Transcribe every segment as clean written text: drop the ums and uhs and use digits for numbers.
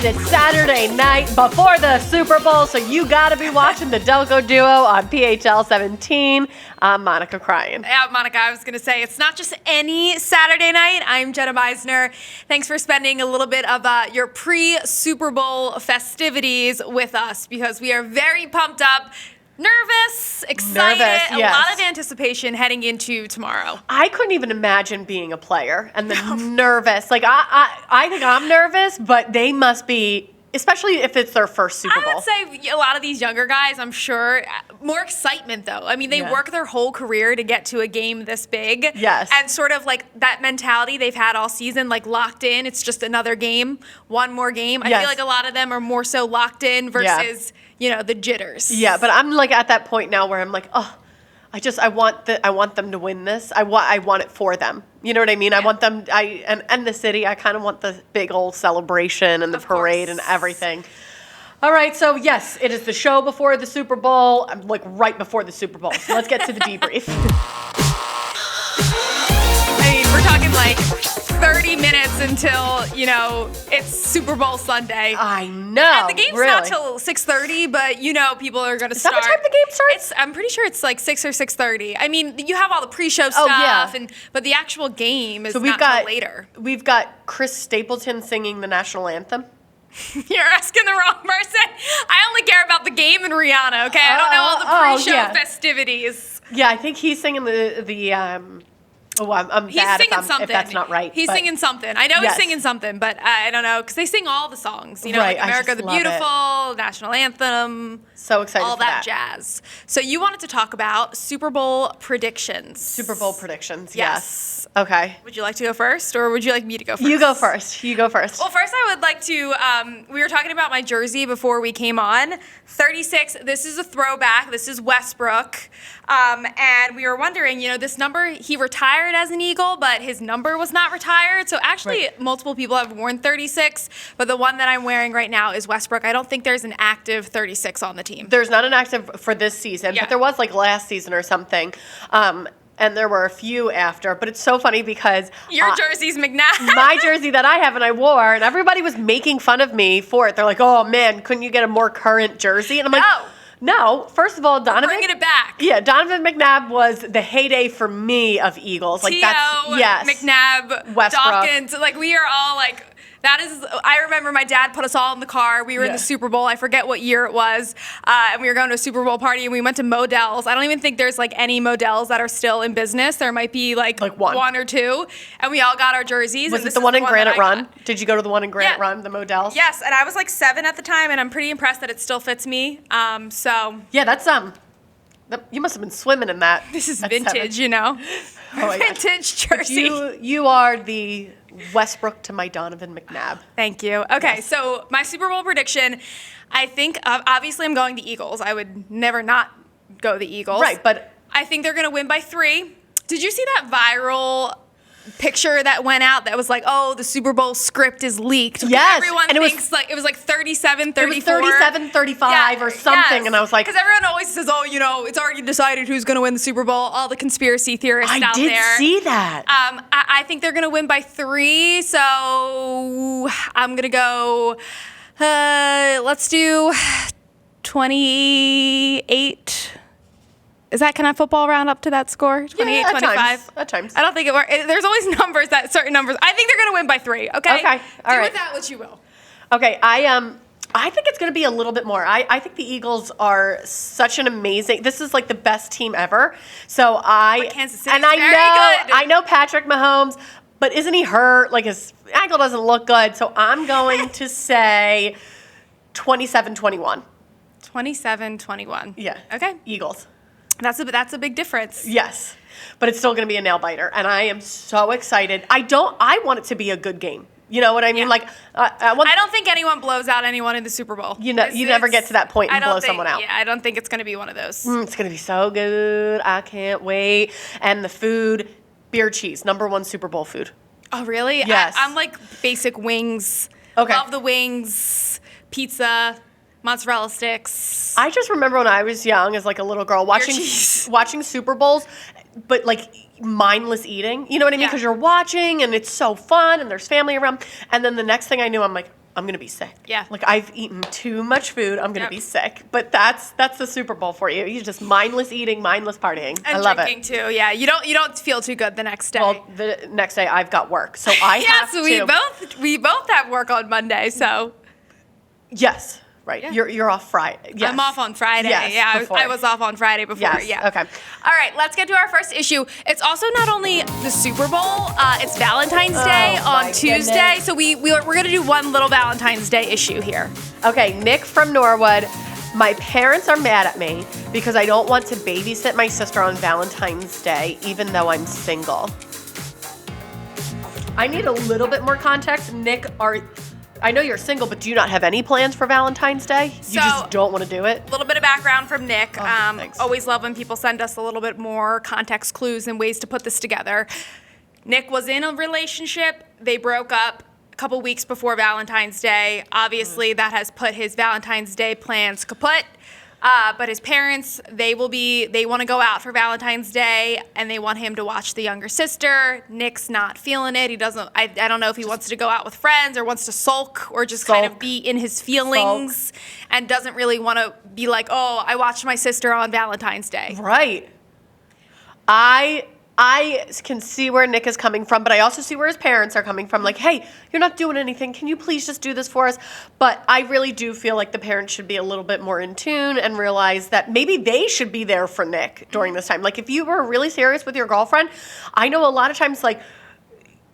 It's Saturday night before the Super Bowl, so you gotta be watching the Delco Duo on PHL 17. I'm Monica crying. Yeah, Monica, I was going to say, it's not just any Saturday night. I'm Jenna Meisner. Thanks for spending a little bit of your pre-Super Bowl festivities with us because we are very pumped up. Nervous, excited, yes. A lot of anticipation heading into tomorrow. I couldn't even imagine being a player and then nervous. Like, I think I'm nervous, but they must be, especially if it's their first Super Bowl. I would say a lot of these younger guys, I'm sure, more excitement though. I mean, they work their whole career to get to a game this big. Yes. And sort of like that mentality they've had all season, like locked in. It's just another game, one more game. I feel like a lot of them are more so locked in versus, the jitters. Yeah, but I'm like at that point now where I'm like, oh, I want them to win this. I want it for them. You know what I mean? Yeah. I want them. And the city. I kind of want the big old celebration and the parade and everything. All right, so yes, it is the show before the Super Bowl. I'm like right before the Super Bowl. So let's get to the debrief. I mean, we're talking like 30 minutes until, it's Super Bowl Sunday. I know. And the game's not till 6:30, but people are going to start. Is that what time the game starts? I'm pretty sure it's like 6 or 6:30. I mean, you have all the pre-show stuff, but the actual game is not till later. We've got Chris Stapleton singing the national anthem. You're asking the wrong person. I only care about the game and Rihanna, okay? I don't know all the pre-show festivities. Yeah, I think he's singing I'm bad if that's not right. He's singing something. I know he's singing something, but I don't know, because they sing all the songs. Like America the Beautiful, National Anthem. So excited all for that jazz. So you wanted to talk about Super Bowl predictions. Super Bowl predictions, yes. Okay. Would you like to go first, or would you like me to go first? You go first. Well, first I would like to, we were talking about my jersey before we came on. 36, this is a throwback. This is Westbrook. And we were wondering, this number, he retired as an Eagle, but his number was not retired. So actually, multiple people have worn 36, but the one that I'm wearing right now is Westbrook. I don't think there's an active 36 on the team. There's not an active for this season, but there was like last season or something. And there were a few after, but it's so funny because your jersey's McNabb. My jersey that I have and I wore, and everybody was making fun of me for it. They're like, "Oh man, couldn't you get a more current jersey?" And I'm like, "No. First of all, Donovan, bringing it back. Yeah, Donovan McNabb was the heyday for me of Eagles. Like McNabb, Westbrook. Dawkins. Like we are all like. That is, I remember my dad put us all in the car. We were in the Super Bowl. I forget what year it was. And we were going to a Super Bowl party, and we went to Modell's. I don't even think there's, any Modell's that are still in business. There might be, one or two. And we all got our jerseys. Was it the one in Granite Run? Did you go to the one in Granite Run, the Modell's? Yes, and I was, 7 at the time, and I'm pretty impressed that it still fits me. Yeah, that's, you must have been swimming in that. This is vintage, vintage jersey. But you are the Westbrook to my Donovan McNabb. Thank you. Okay, so my Super Bowl prediction, I think, obviously I'm going the Eagles. I would never not go the Eagles. Right, but I think they're going to win by 3. Did you see that viral picture that went out that was like, oh, the Super Bowl script is leaked? Yes. Everyone thinks it was 37, 34. It was 37, 35 or something. Yes. And I was like. Because everyone always says, oh, it's already decided who's going to win the Super Bowl. All the conspiracy theorists out there. I did see that. I think they're going to win by 3. So I'm going to go, let's do 28. Is that, can I football round up to that score? 28, 25? At times. I don't think it works. There's always certain numbers. I think they're going to win by 3, okay? Okay, all right. Do with that what you will. Okay, I think it's going to be a little bit more. I think the Eagles are such an amazing. This is like the best team ever. So Kansas City, I know Patrick Mahomes, but isn't he hurt? Like his ankle doesn't look good. So I'm going to say 27-21. 27-21. Yeah. Okay. Eagles. That's a big difference. Yes, but it's still going to be a nail biter, and I am so excited. I want it to be a good game. You know what I mean? Yeah. I don't think anyone blows out anyone in the Super Bowl. You never get to that point and blow someone out. Yeah, I don't think it's going to be one of those. It's going to be so good. I can't wait. And the food, beer cheese, #1 Super Bowl food. Oh, really? Yes. I'm like basic wings. Okay. Love the wings, pizza, mozzarella sticks. I just remember when I was young as like a little girl watching Super Bowls, but like mindless eating. You know what I mean? Because you're watching and it's so fun and there's family around. And then the next thing I knew, I'm like, I'm going to be sick. Yeah. Like, I've eaten too much food. I'm going to Yep. be sick. But that's the Super Bowl for you. You just mindless eating, mindless partying. And I love drinking it. too. Yeah, you don't feel too good the next day. Well, the next day I've got work, so I have to. we both have work on Monday, so Yes. Right. Yeah. You're off Friday. Yes. I'm off on Friday. Yes, yeah, before. I was off on Friday before. Yes. Yeah. Okay. All right, let's get to our first issue. It's also not only the Super Bowl, it's Valentine's Day my on Tuesday. goodness. So we're going to do one little Valentine's Day issue here. Okay, Nick from Norwood. My parents are mad at me because I don't want to babysit my sister on Valentine's Day, even though I'm single. I need a little bit more context. Nick, I know you're single, but do you not have any plans for Valentine's Day? You So- just don't want to do it? A little bit of background from Nick. Thanks. Always love when people send us a little bit more context clues and ways to put this together. Nick was in a relationship. They broke up a couple weeks before Valentine's Day. Obviously, that has put his Valentine's Day plans kaput. But his parents, they want to go out for Valentine's Day, and they want him to watch the younger sister. Nick's not feeling it. He doesn't, I don't know if he wants to go out with friends or wants to sulk or just kind of Sulk. be in his feelings and doesn't really want to be like, oh, I watched my sister on Valentine's Day. Right. I can see where Nick is coming from, but I also see where his parents are coming from. Like, hey, you're not doing anything. Can you please just do this for us? But I really do feel like the parents should be a little bit more in tune and realize that maybe they should be there for Nick during this time. Like, if you were really serious with your girlfriend, I know a lot of times, like,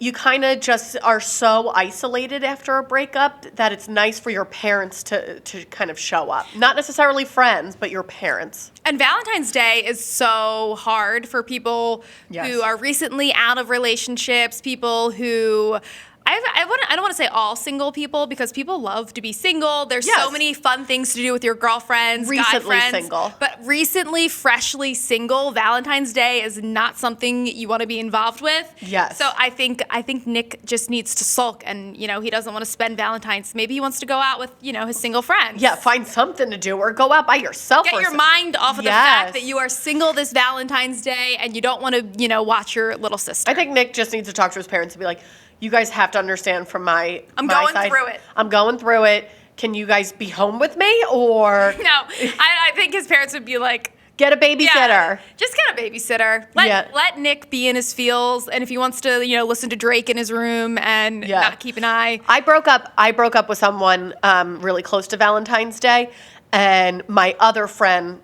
you kind of just are so isolated after a breakup that it's nice for your parents to kind of show up. Not necessarily friends, but your parents. And Valentine's Day is so hard for people Yes. who are recently out of relationships, people who I don't want to say all single people because people love to be single. There's so Yes. many fun things to do with your girlfriends, guy Recently friends. single. But recently, freshly single, Valentine's Day is not something you want to be involved with. Yes. So I think Nick just needs to sulk, and he doesn't want to spend Valentine's. Maybe he wants to go out with his single friends. Yeah, find something to do or go out by yourself. Get or your some- mind off of the fact Yes. that you are single this Valentine's Day and you don't want to, watch your little sister. I think Nick just needs to talk to his parents and be like, you guys have to understand from my I'm my going side, through it. I'm going through it. Can you guys be home with me or No, I think his parents would be like, get a babysitter? yeah, just get a babysitter. Yeah. Let Nick be in his feels, and if he wants to, listen to Drake in his room and Yeah. not keep an eye. I broke up with someone really close to Valentine's Day, and my other friend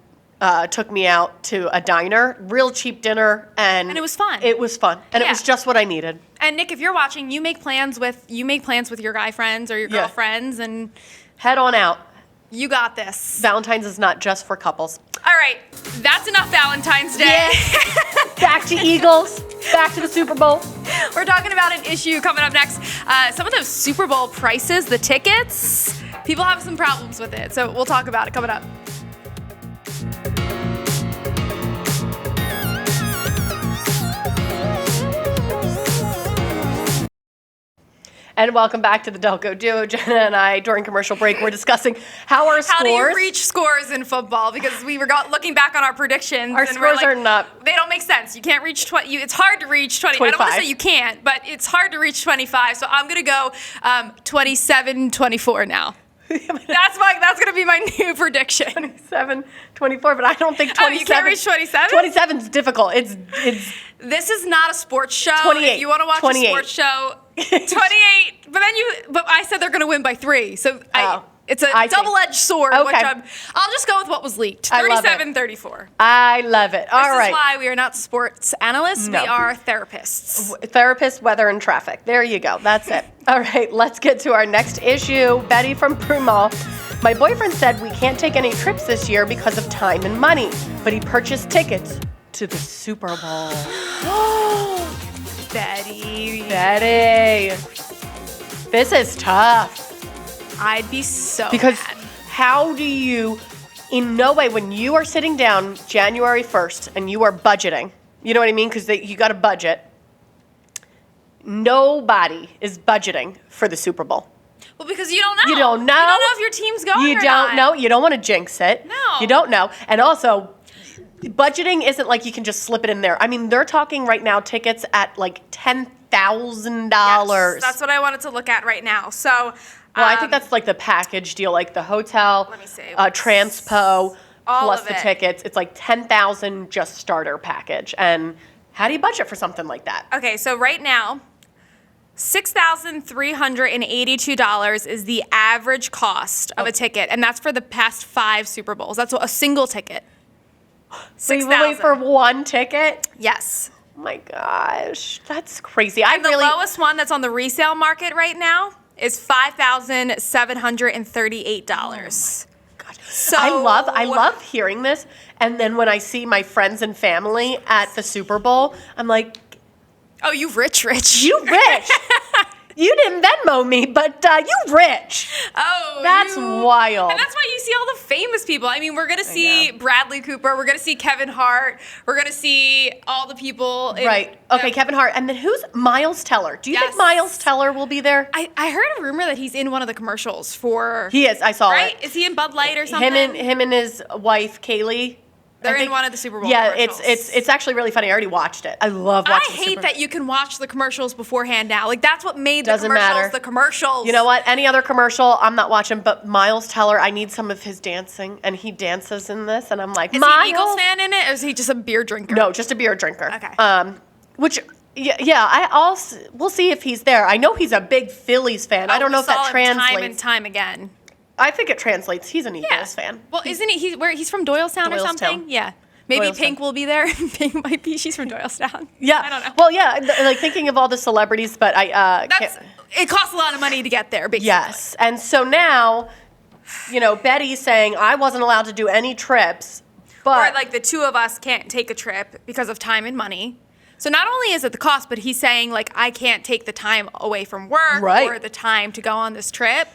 took me out to a diner, real cheap dinner, and it was fun. It was fun, and it Yeah. was just what I needed. And Nick, if you're watching, you make plans with your guy friends or your Yeah. girlfriends, and Head on out. you got this. Valentine's is not just for couples. All right, that's enough Valentine's Day. Back to Eagles. Back to the Super Bowl. We're talking about an issue coming up next. Some of those Super Bowl prices, the tickets, people have some problems with it. So we'll talk about it coming up. And welcome back to the Delco Duo. Jenna and I, during commercial break, we're discussing how our scores... How do you reach scores in football? Because we were looking back on our predictions. Our and we're scores are not... They don't make sense. You can't reach 20. It's hard to reach 20. I don't want to 25. say you can't, but it's hard to reach 25. So I'm going to go 27-24 now. That's going to be my new prediction. 27, 24, but I don't think 27... Oh, you can't reach 27? 27 is difficult. It's This is not a sports show. 28. If you want to watch 28. a sports show, 28. But I said they're going to win by 3. So it's a I see. double-edged sword. Okay. Which I'll just go with what was leaked. I love it. 37-34. I love it. All This right. is why we are not sports analysts. No. We are therapists. Therapist, weather, and traffic. There you go. That's it. All right, let's get to our next issue. Betty from Prumall. My boyfriend said we can't take any trips this year because of time and money, but he purchased tickets to the Super Bowl. Betty. Betty. This is tough. I'd be so Because mad. how do you, in no way, when you are sitting down January 1st and you are budgeting, you know what I mean? Because you got a budget. Nobody is budgeting for the Super Bowl. Well, because you don't know. You don't know. You don't know if your team's going You or don't not. know. You don't want to jinx it. No. You don't know. And also, budgeting isn't like you can just slip it in there. I mean, they're talking right now tickets at like $10,000. Yes, that's what I wanted to look at right now. So Well, I think that's like the package deal, like the hotel, Let me see. transpo, All plus of the it. tickets. It's like $10,000 just starter package. And how do you budget for something like that? Okay, so right now, $6,382 is the average cost of a ticket, and that's for the past 5 Super Bowls. That's a single ticket. Wait, for one ticket? Yes. Oh my gosh, that's crazy. And the lowest one that's on the resale market right now is $5,738. So I love hearing this. And then when I see my friends and family at the Super Bowl, I'm like, oh, you rich. you rich. You didn't Venmo me, but you rich. Oh, that's wild. And that's why you see all the famous people. I mean, we're going to see Bradley Cooper. We're going to see Kevin Hart. We're going to see all the people. Right. Okay, Kevin Hart. And then who's Miles Teller? Do you think Miles Teller will be there? I heard a rumor that he's in one of the commercials for... He is. I saw it. Right? Is he in Bud Light or something? Him and his wife, Kaylee. They're in one of the Super Bowl commercials. commercials. It's actually really funny. I already watched it. I love watching I hate that you can watch the commercials beforehand now. Like, that's what made Doesn't the commercials matter. the commercials. You know what? Any other commercial, I'm not watching. But Miles Teller, I need some of his dancing. And he dances in this. And I'm like, Is he an Eagles fan in it, or is he just a beer drinker? No, just a beer drinker. Okay. We'll see if he's there. I know he's a big Phillies fan. I don't know if that translates. Time and time again. I think it translates. He's an Eagles fan. Well, isn't he? He's from Doylestown or something? Yeah. Maybe Doylestown. Pink will be there. Pink might be. She's from Doylestown. Yeah. I don't know. Well, yeah, like thinking of all the celebrities, but it costs a lot of money to get there, basically. Yes. And so now, Betty's saying I wasn't allowed to do any trips, but Or like the two of us can't take a trip because of time and money. So not only is it the cost, but he's saying like I can't take the time away from work or the time to go on this trip.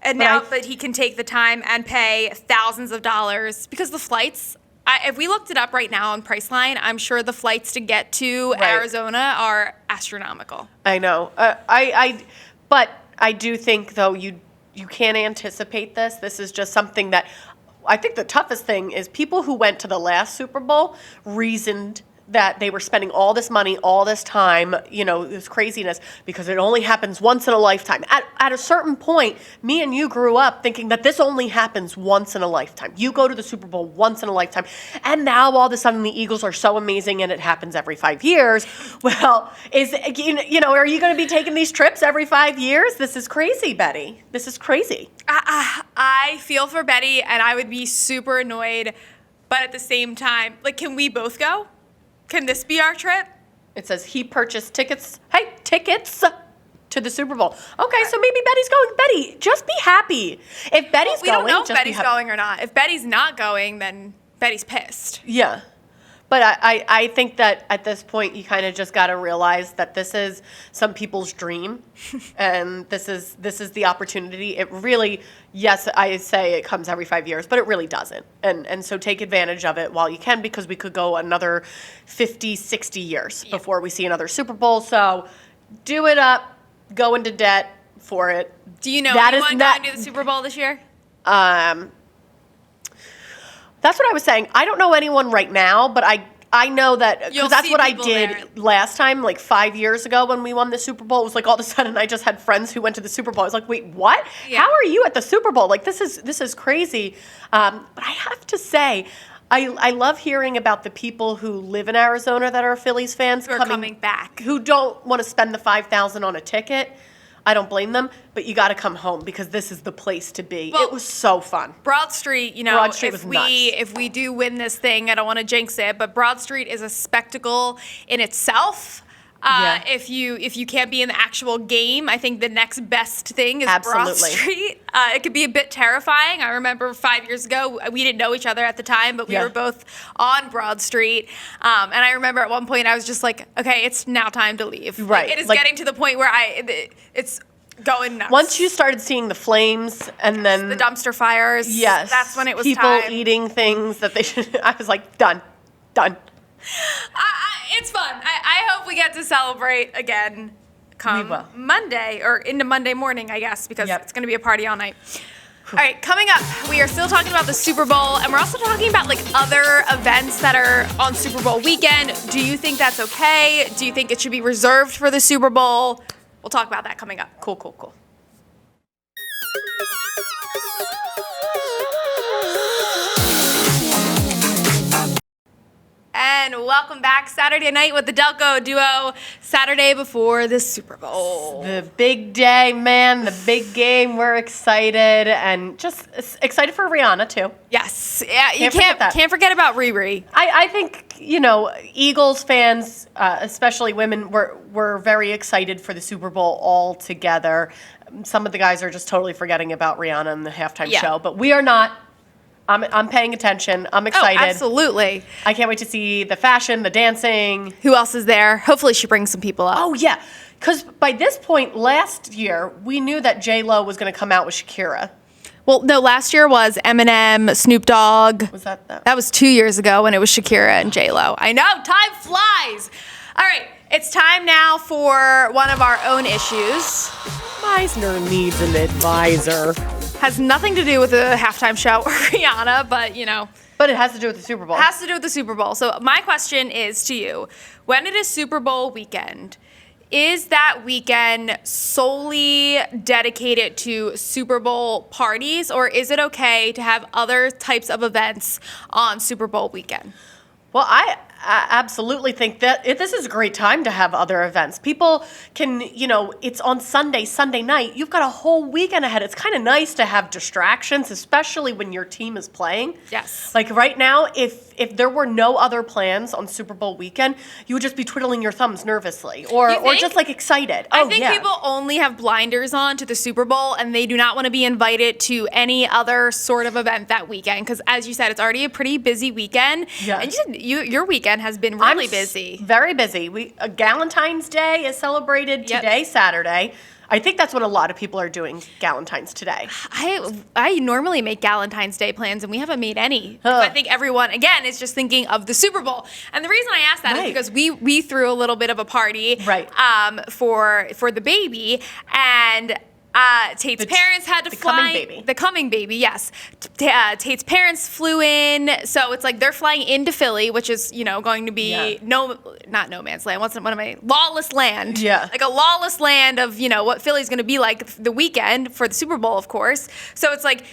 And but he can take the time and pay thousands of dollars because the flights. If we looked it up right now on Priceline, I'm sure the flights to get to Arizona are astronomical. I know. But I do think though you can't anticipate this. This is just something that I think the toughest thing is people who went to the last Super Bowl reasoned that they were spending all this money, all this time, this craziness, because it only happens once in a lifetime. At a certain point, me and you grew up thinking that this only happens once in a lifetime. You go to the Super Bowl once in a lifetime, and now all of a sudden the Eagles are so amazing and it happens every 5 years. Well, are you going to be taking these trips every 5 years? This is crazy, Betty. This is crazy. I feel for Betty, and I would be super annoyed, but at the same time, like, can we both go? Can this be our trip? It says he purchased tickets. Hey, tickets to the Super Bowl. Okay, so maybe Betty's going. Betty, just be happy. If Betty's we going, don't know if just Betty's going or not. If Betty's not going, then Betty's pissed. Yeah. But I think that at this point you kind of just got to realize that this is some people's dream, and this is the opportunity. It really, yes, I say it comes every 5 years, but it really doesn't. And so take advantage of it while you can, because we could go another 50, 60 years before we see another Super Bowl. So do it up, go into debt for it. Do you know anyone going to the Super Bowl this year? That's what I was saying. I don't know anyone right now, but I know that because that's what I did last time, like 5 years ago when we won the Super Bowl. It was like all of a sudden I just had friends who went to the Super Bowl. I was like, wait, what? Yeah. How are you at the Super Bowl? Like this is crazy. But I have to say, I love hearing about the people who live in Arizona that are Phillies fans Who are coming back, who don't want to spend the $5,000 on a ticket. I don't blame them, but you got to come home because this is the place to be. Well, it was so fun. Broad Street, if we do win this thing, I don't want to jinx it, but Broad Street is a spectacle in itself. If you can't be in the actual game, I think the next best thing is Broad Street. It could be a bit terrifying. I remember 5 years ago, we didn't know each other at the time, but we were both on Broad Street. And I remember at one point I was just like, okay, it's now time to leave. Right. Like, it is getting to the point where it's going nuts. Once you started seeing the flames and then the dumpster fires, that's when it was people time. Eating things that they should. I was like, done. It's fun. I hope we get to celebrate again come Monday or into Monday morning, I guess, because it's going to be a party all night. All right, coming up, we are still talking about the Super Bowl, and we're also talking about like other events that are on Super Bowl weekend. Do you think that's okay? Do you think it should be reserved for the Super Bowl? We'll talk about that coming up. Cool. welcome back. Saturday night with the Delco Duo. Saturday before the Super Bowl. The big day, man. The big game. We're excited and just excited for Rihanna too. Yes. Yeah, you forget that. can't forget about Riri. I think, Eagles fans, especially women, were very excited for the Super Bowl all together. Some of the guys are just totally forgetting about Rihanna in the halftime show, but we are not. I'm paying attention. I'm excited. Oh, absolutely. I can't wait to see the fashion, the dancing. Who else is there? Hopefully she brings some people up. Oh, yeah. Because by this point last year, we knew that J-Lo was going to come out with Shakira. Well, no, last year was Eminem, Snoop Dogg. Was that? That was 2 years ago when it was Shakira and J-Lo. I know, time flies. All right, it's time now for one of our own issues. Meisner needs an advisor. Has nothing to do with the halftime show or Rihanna, but But it has to do with the Super Bowl. It has to do with the Super Bowl. So my question is to you, when it is Super Bowl weekend, is that weekend solely dedicated to Super Bowl parties, or is it okay to have other types of events on Super Bowl weekend? Well, I absolutely think that this is a great time to have other events. People can, it's on Sunday night. You've got a whole weekend ahead. It's kind of nice to have distractions, especially when your team is playing. Yes. Like right now, if there were no other plans on Super Bowl weekend, you would just be twiddling your thumbs nervously or just like excited. I think people only have blinders on to the Super Bowl and they do not want to be invited to any other sort of event that weekend because, as you said, it's already a pretty busy weekend. Yeah. And you said your weekend has been really busy. Very busy. Valentine's Day is celebrated today, Saturday. I think that's what a lot of people are doing, Galentine's today. I normally make Galentine's Day plans, and we haven't made any. I think everyone, again, is just thinking of the Super Bowl. And the reason I asked that is because we threw a little bit of a party for the baby, and Tate's parents had to fly. The coming baby, yes. Tate's parents flew in, so it's like they're flying into Philly, which is going to be not no man's land. What am I? Lawless land. Yeah. Like a lawless land of what Philly's going to be like the weekend for the Super Bowl, of course. So it's like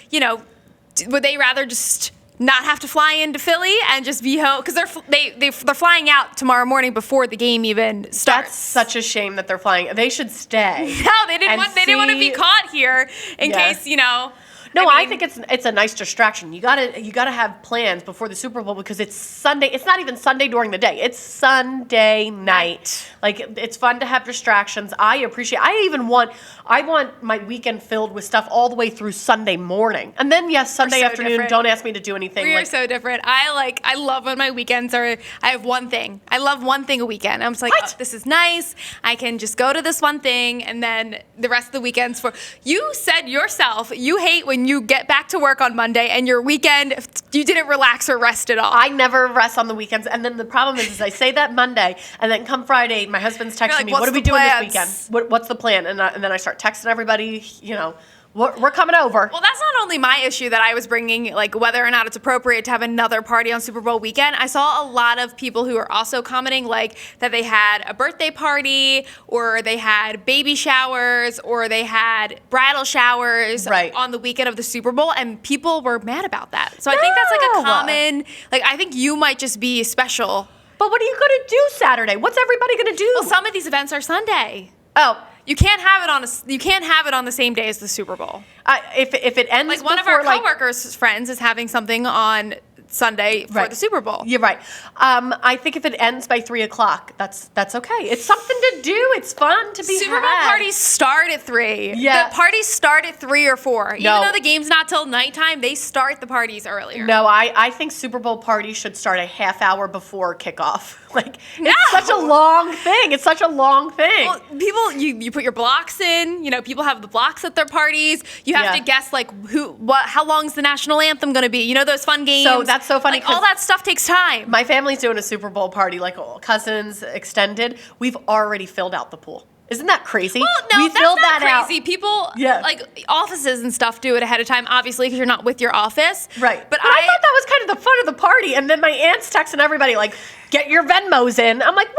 would they rather just not have to fly into Philly and just be home because they're flying out tomorrow morning before the game even starts. That's such a shame that they're flying. They should stay. No, they didn't want to be caught here in case No, I think it's a nice distraction. You gotta have plans before the Super Bowl because it's Sunday. It's not even Sunday during the day. It's Sunday night. Like it's fun to have distractions. I want my weekend filled with stuff all the way through Sunday morning, and then Sunday afternoon. Different. Don't ask me to do anything. We are so different. I love when my weekends are. I have one thing. I love one thing a weekend. I'm just like, oh, this is nice. I can just go to this one thing, and then the rest of the weekends for. You said yourself you hate when you get back to work on Monday and your weekend you didn't relax or rest at all. I never rest on the weekends, and then the problem is I say that Monday, and then come Friday, my husband's texting me, "What are we doing this weekend? What's the plan?" And then I start texting everybody, we're coming over. Well, that's not only my issue that I was bringing, like whether or not it's appropriate to have another party on Super Bowl weekend. I saw a lot of people who are also commenting like that they had a birthday party or they had baby showers or they had bridal showers on the weekend of the Super Bowl, and people were mad about that. So I think that's like a common, I think you might just be special. But what are you going to do Saturday? What's everybody going to do? Well, some of these events are Sunday. Oh. You can't have it on the same day as the Super Bowl. If it ends like one of our coworkers' friends is having something on Sunday for the Super Bowl. You're right. I think if it ends by 3:00, that's okay. It's something to do. It's fun to be Super Bowl parties start at 3. Yeah. The parties start at 3 or 4. Even though the game's not till nighttime, they start the parties earlier. No, I think Super Bowl parties should start a half hour before kickoff. It's such a long thing. It's such a long thing. Well, people, you put your blocks in. People have the blocks at their parties. You have to guess how long's the national anthem going to be. Those fun games. So that's so funny. All that stuff takes time. My family's doing a Super Bowl party, cousins, extended. We've already filled out the pool. Isn't that crazy? Well, no, that's not crazy. Out. People, offices and stuff do it ahead of time, obviously, because you're not with your office. Right. But I thought that was kind of the fun of the party. And then my aunt's texting everybody, get your Venmos in. I'm like, wait.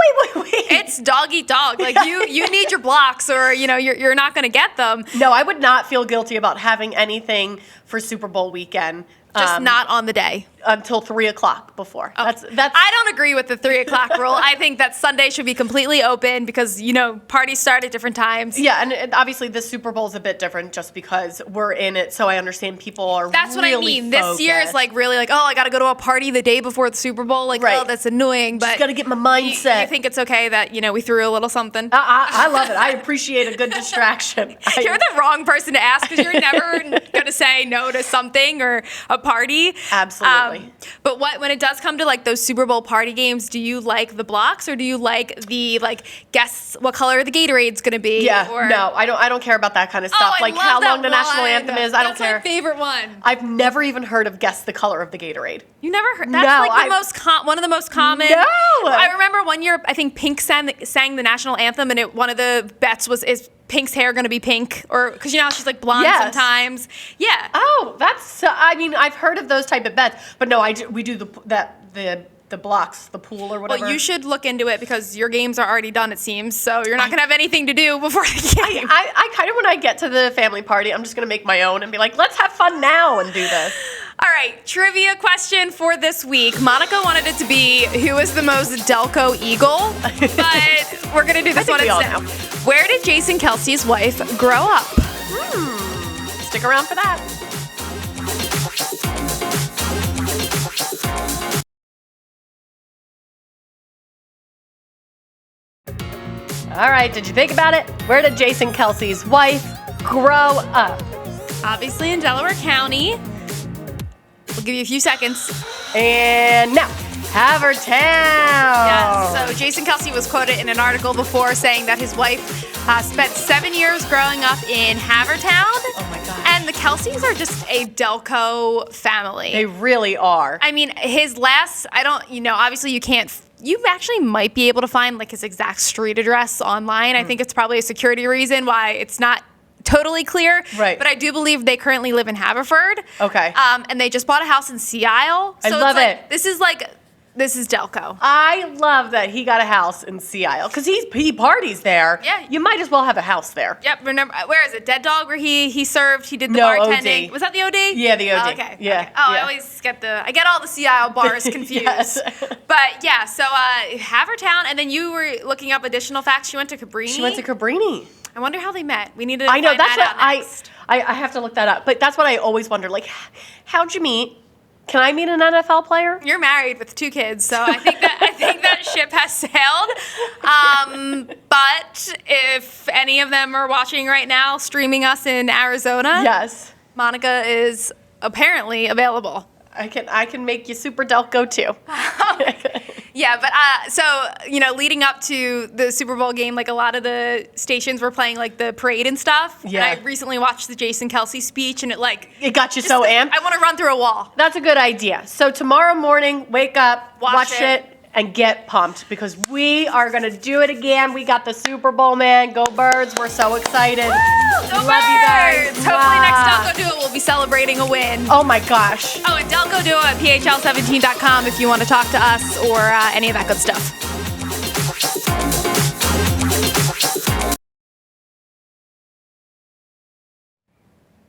It's dog eat dog. Like you need your blocks, or you're not going to get them. No, I would not feel guilty about having anything for Super Bowl weekend. Just not on the day. Until 3 o'clock before. Oh. That's. I don't agree with the 3 o'clock rule. I think that Sunday should be completely open because, parties start at different times. Yeah, and obviously the Super Bowl is a bit different just because we're in it, so I understand people are That's really what I mean. focused. This year is really oh, I got to go to a party the day before the Super Bowl. Right. Oh, that's annoying. But just got to get my mindset. You think it's okay that, we threw a little something? I love it. I appreciate a good distraction. You're the wrong person to ask because you're never going to say no to something or a party. Absolutely. But when it does come to those Super Bowl party games, do you like the blocks or do you like the guess what color the Gatorade's going to be? Yeah, no, I don't care about that kind of stuff. I love how that long the national one. anthem is, I don't care. That's my favorite one. I've never even heard of guess the color of the Gatorade. You never heard? That's one of the most common. No. I remember one year, I think Pink sang the national anthem, and one of the bets was, is Pink's hair going to be pink? Or, because how she's blonde sometimes. Yeah. Oh, I've heard of those type of bets, but no, we do the blocks, the pool or whatever. Well, you should look into it because your games are already done, it seems, so you're not going to have anything to do before the game. I kind of, when I get to the family party, I'm just going to make my own and be like, let's have fun now and do this. All right, trivia question for this week. Monica wanted it to be who is the most Delco Eagle, but we're going to do this one instead. Where did Jason Kelce's wife grow up? Stick around for that. All right, did you think about it? Where did Jason Kelce's wife grow up? Obviously in Delaware County. We'll give you a few seconds. And now, Havertown. Yes, so Jason Kelce was quoted in an article before saying that his wife spent 7 years growing up in Havertown. Oh my God. And the Kelces are just a Delco family. They really are. I mean, his last, obviously you actually might be able to find his exact street address online. I think it's probably a security reason why it's not totally clear. Right. But I do believe they currently live in Haverford. Okay. And they just bought a house in Sea Isle. So I love it. This is Delco. I love that he got a house in Sea Isle because he parties there. Yeah. You might as well have a house there. Yep. Remember, where is it? Dead Dog, where he served. He did the No, bartending. OD. Was that the OD? Yeah, the OD. Oh, okay. Yeah. Okay. Oh, yeah. I always get all the Sea Isle bars confused. Yes. But yeah, so Havertown, and then you were looking up additional facts. She went to Cabrini. She went to Cabrini. I wonder how they met. We need to. I know find that's that what out next. I have to look that up. But that's what I always wonder. How'd you meet? Can I meet an NFL player? You're married with 2 kids, so I think that ship has sailed. But if any of them are watching right now, streaming us in Arizona, Yes. Monica is apparently available. I can make you Super Delco too. Yeah, but leading up to the Super Bowl game, a lot of the stations were playing the parade and stuff. Yeah. And I recently watched the Jason Kelce speech, and It got you so amped. I want to run through a wall. That's a good idea. So tomorrow morning, wake up, watch it, and get pumped because we are going to do it again. We got the Super Bowl, man. Go Birds. We're so excited. Woo! Go Love you guys. Birds! Hopefully next Delco Duo we'll be celebrating a win. Oh my gosh. Oh, and Delco Duo at phl17.com if you want to talk to us or any of that good stuff.